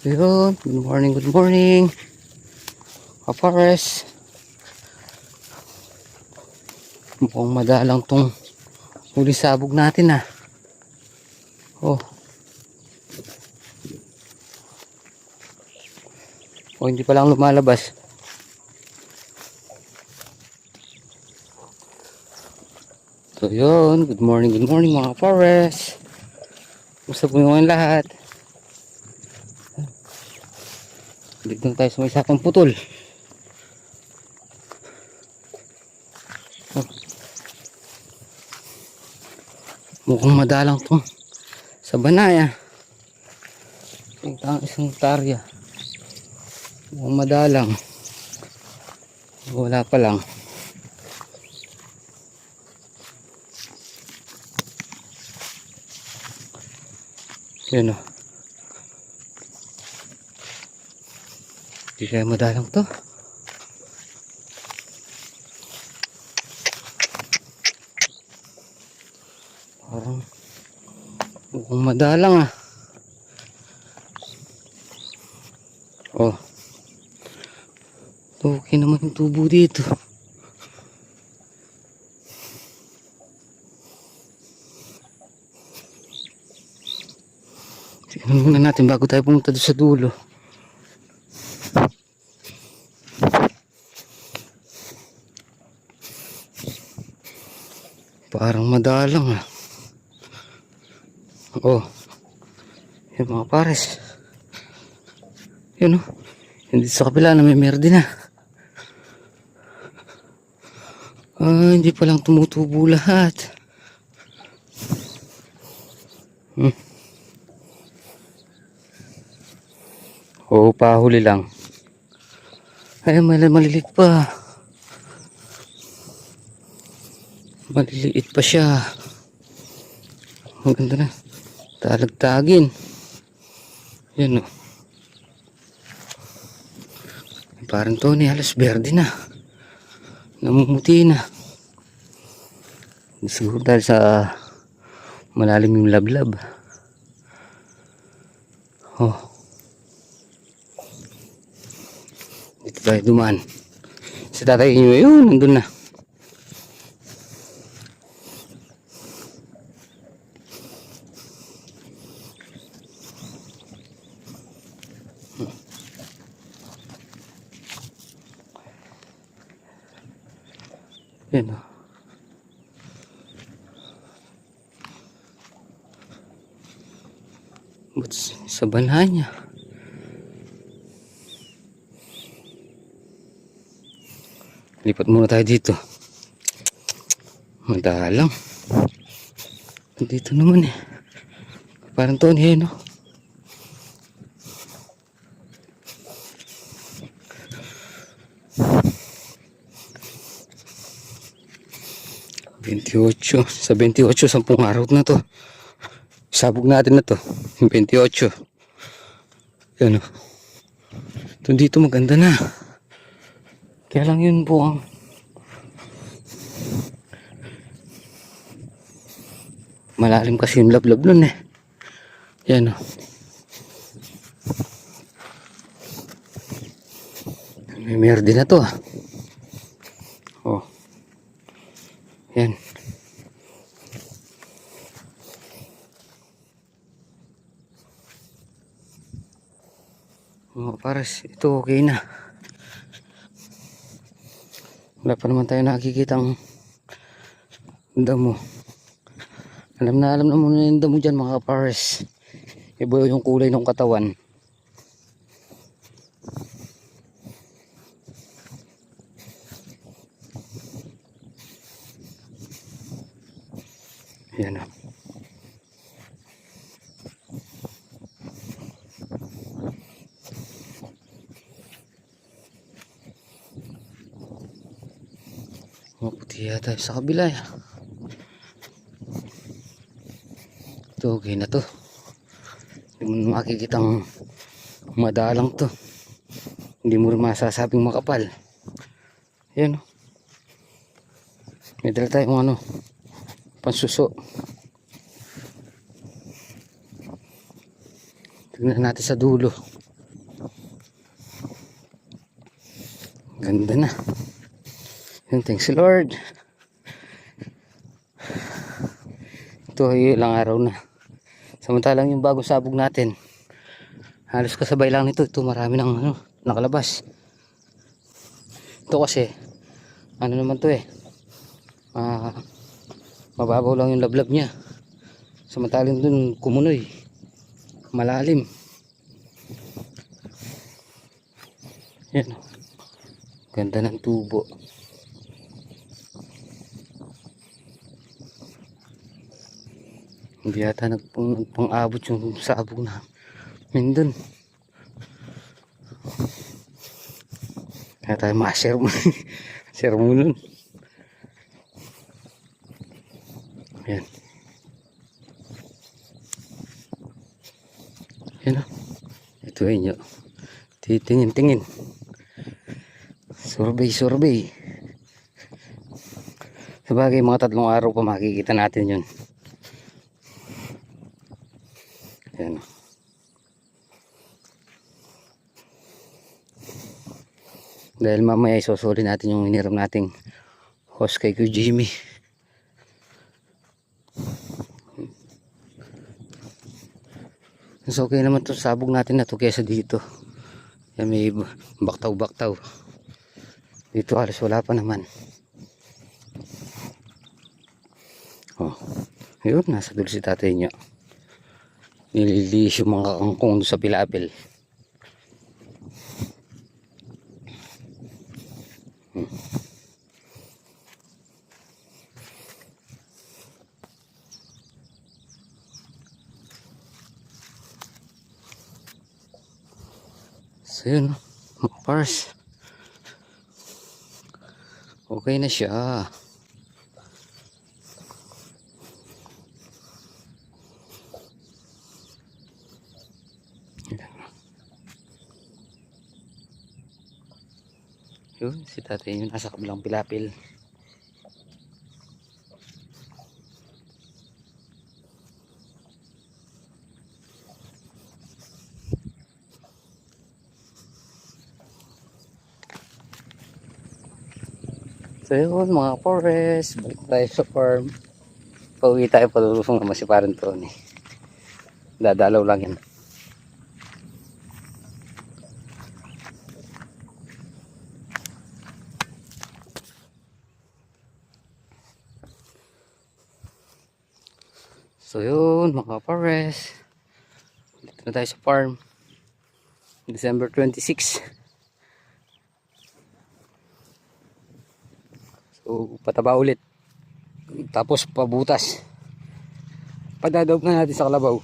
Yun, good morning. Kapares. Mukhang madalang tong huli sabog natin ah. Oh. Oh, hindi pa lang lumalabas. So yun, good morning mga kapares. Kumusta po yung lahat? Dito na tayo sa may sakong putol. Oh. Mukhang madalang to sa banaya. Isang tarya. Mukhang madalang. Wala pa lang. Yun o. Hindi kaya madalang to. Parang mukhang madalang ah. Oh. Okay naman yung tubo dito. Tignan muna natin bago tayo pumunta doon sa dulo. Parang madalang ah. Oh. Yan mga pares. Yan oh. Hindi sa kabila na may merde na. Hindi palang tumutubo lahat. Oh, pahuli lang. Ay, maliliit pa. Maliliit pa siya. Maganda na. Talagtagin. Yan o. Parang to ni halos berde na. Namumuti na. Siguro dahil sa malalim yung lablab. Oh. Dito tayo dumaan. Si tatay nyo yun, nandun na. Yan o. Ba't sa banha niya? Lipat muna tayo dito. Madalang. Dito naman eh. Parang to eh no. Sa 28, 10 araw na to. Sabog natin na to. 28. Yan o. Ito dito maganda na. Kaya lang yun po ang malalim kasi yung lablab nun eh. Yan o. May merde na to ah. Oh. Yan. Oh, pares ito okay na. Wala pa naman tayo nakikitang damo. Alam na muna yung damo dyan mga pares. Iba yung kulay ng katawan. Yan o. Maputi yata sa kabila ya. Ito okay na to. Hindi mo makikitang madalang to. Hindi mo rin masasabing makapal. Yan o. May dala tayong ano, pansuso. Tignan natin sa dulo. Ganda na. Yun, thanks Lord. Ito ay ilang araw na. Samantalang yung bagong sabog natin, halos kasabay lang nito. Ito marami ng nakalabas. Ito kasi, ano naman to mababaw lang yung lablab niya. Samantalang dun kumunoy, malalim. Yan. Ganda ng tubo. Hindi yata nagpang-abot yung sabog na dun. Kaya tayo ma-share mo. Share mo nun. Yan. Yan o. Ito ay nyo. Titingin-tingin. Survey. Sabagay mga 3 araw pa makikita natin yun. Yan. Dahil mamaya isusuli natin yung iniram nating hose kay Kuya Jimmy. So okay naman to sabog natin na to kesa dito. Yan, may baktaw. Dito halos wala pa naman. Oh, yun, nasa dulo si tatay niya. Nililis yung mga kangkong sa pilapil. So yun, mga pars. Okay na siya. Yun, si tatay yun nasa kabilang pilapil. So yun mga forest, balik tayo sa farm. Pauwi tayo, palulusong naman si Parang Tony. Dadalaw lang yan. So yun mga forest, dito na tayo sa farm. December 26. So pataba ulit. Tapos pabutas. Padadaog na natin sa kalabaw.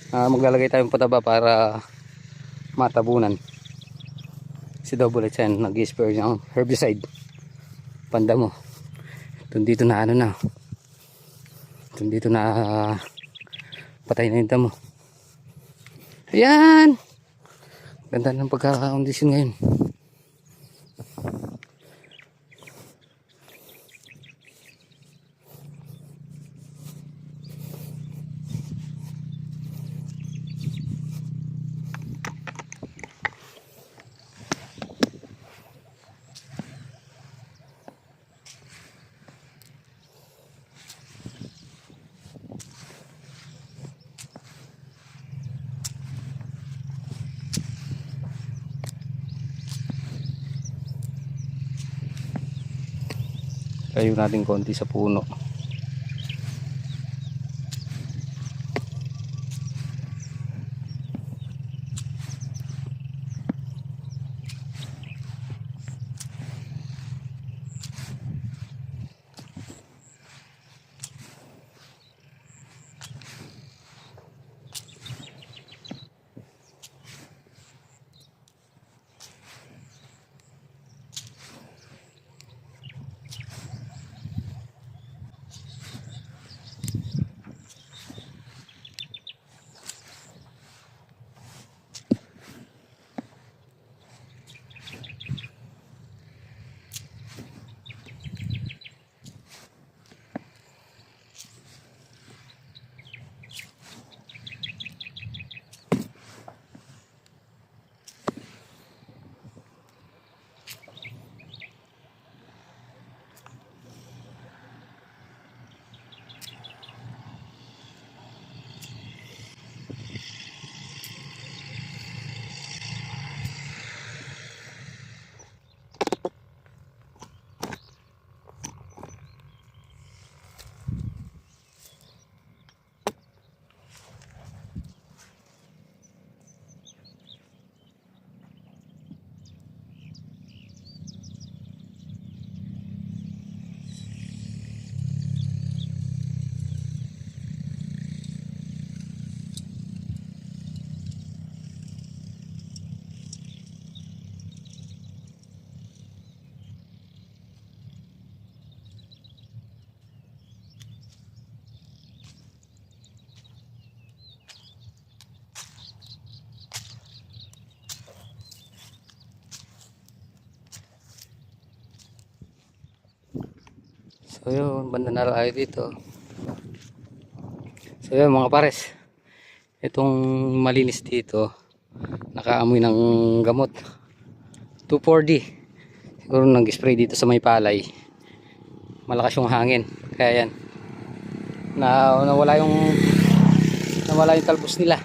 Maglalagay tayong pataba para matabunan. Si Double H yan nag-spare ng herbicide. Panda mo. Dito na ano na. Dito na patay na yung damo. Ayan. Ganda ng pagkakakondisyon ngayon. Kayo natin konti sa puno. So yun, banda na tayo dito. So yun mga pares, itong malinis dito, nakaamoy ng gamot. 2,4-D. Siguro nag-spray dito sa may palay. Malakas yung hangin. Kaya yan. Nawala yung talbos nila.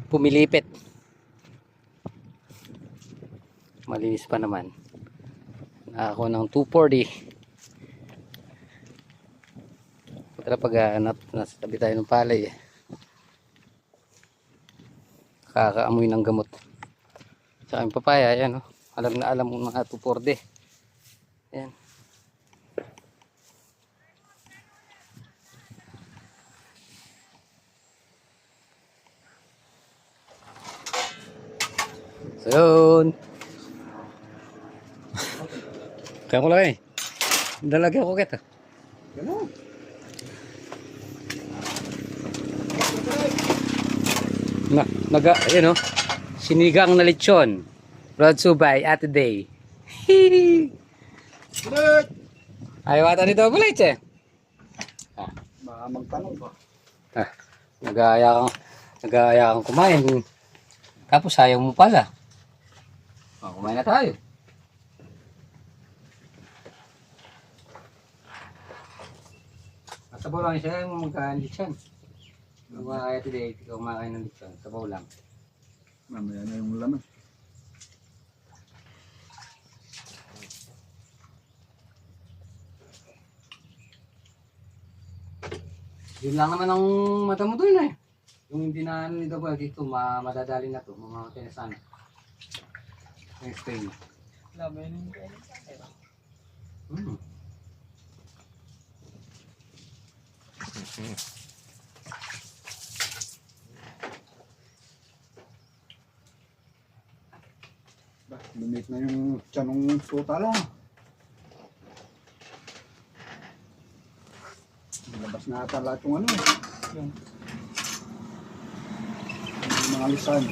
Pumilipit. Malinis pa naman. Ako ng 2,4-D. Tara pag nasa tabi tayo ng palay eh. Kakaamoy ng gamot. Tsaka yung papaya, yan oh. Alam na alam ng mga 2,4-D. Yan. So yun. Kaya ko lang eh. Dalagyan ko kita. Ganun. Ayun oh. Sinigang na lechon. Brought to by Ate Day. Bulit! Ayaw ata nito bulit eh. Baka magtanong ba? Nag-aaya kang kumain. Tapos ayaw mo pala. Kumain na tayo. Sabaw lang siya, ayaw mo magkain lechon. Kaya today, ikaw kumakain ng lechon. Sabaw lang. Mamaya na yung laman. Yun lang naman ang mata mo doon eh. Yung hindi na nito ba dito, madadali na to. Mamamatay na sana. Yung spray. Laman yung lumit na yung tiyanong suta lang. Labas na ata lahat yung ano eh. Yung mga lisan.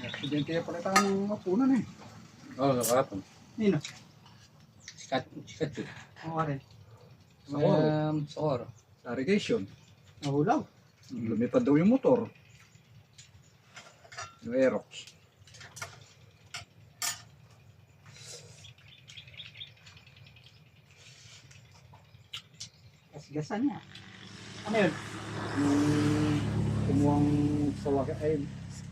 Aksidente pala tayo ng mapunan eh. Oo, nakapon. Nino? Sikat yun. Oo rin. Sokor. Sa irrigation. Nahulaw. Lumipad daw yung motor. Yung Aerox. Gasgasan niya. Ano yun? Kumuhang sawag ay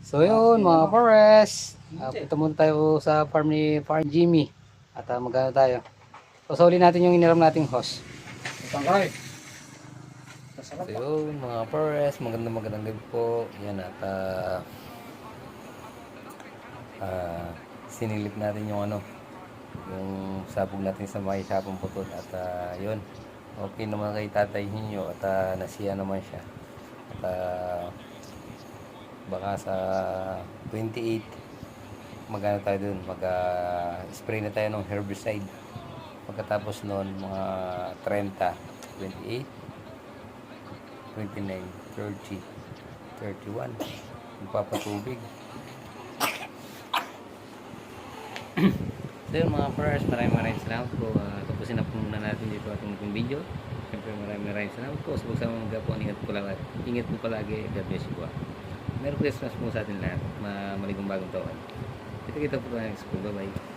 So yun mga forest. Punta muna tayo sa farm ni Farm Jimmy. At magano tayo. Pasuli natin yung iniram nating host. tangkay. So yun mga forest. Magandang gabi po. Yan at sinilip natin yung ano. Yung sabog natin sa may sapong putol. At yun. Okay naman kay tatay ninyo. At nasiya naman siya. At baka sa 28 magano tayo dun, spray na tayo ng herbicide. Pagkatapos noon mga 30, 28, 29, 30, 31 magpapatubig. So yun mga friends, maraming salamat po. Tapusin na po muna natin dito ating video. Siyempre maraming salamat po sa pagsama mga po. Ingat po palagi. God bless you po. Merry Christmas po sa atin lahat. Maligong bagong taon. Kita po tayo next po. Bye bye.